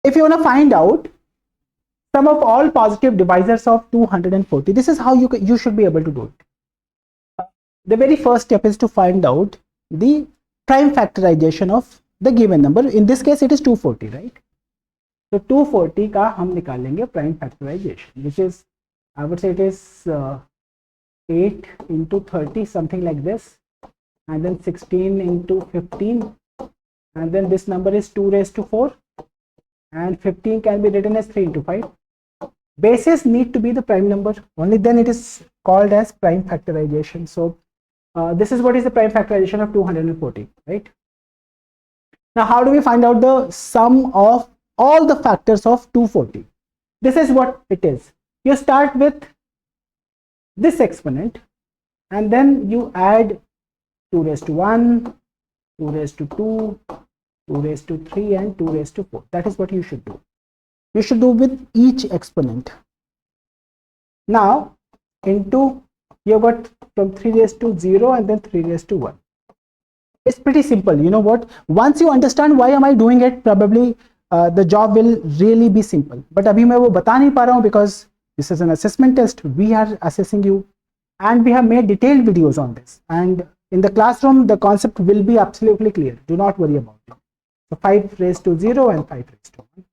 If you want to find out sum of all positive divisors of 240, this is how you should be able to do it. The very first step is to find out the prime factorization of the given number. In this case, it is 240, right? So 240 का हम निकालेंगे prime factorization, which is, I would say it is 8 into 30, something like this, and then 16 into 15, and then this number is 2 raised to 4, and 15 can be written as 3 into 5. Bases need to be the prime number, only then it is called as prime factorization. So this is what is the prime factorization of 240, right? Now how do we find out the sum of all the factors of 240? This is what it is. You start with this exponent, and then you add 2 raised to 1, 2 raised to 2, 2 raised to 3, and 2 raised to 4. That is what you should do. You should do with each exponent. Now into, you got from 3 raised to 0 and then 3 raised to 1. It's pretty simple. You know what? Once you understand why am I doing it, probably the job will really be simple. But abhi main wo bata nahi pa raha hu because this is an assessment test. We are assessing you, and we have made detailed videos on this. And in the classroom, the concept will be absolutely clear. Do not worry about it. So 5 raised to 0 and 5 raised to 1.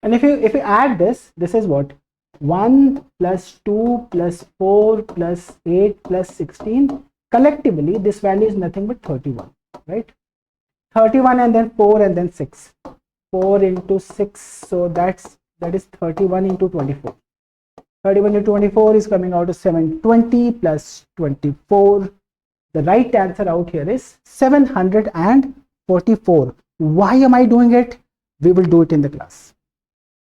And if you add this, this is what? 1 plus 2 plus 4 plus 8 plus 16. Collectively, this value is nothing but 31, right? 31 and then 4 and then 6. 4 into 6, so that is 31 into 24. 31 into 24 is coming out to 720 plus 24. The right answer out here is 744. Why am I doing it? We will do it in the class.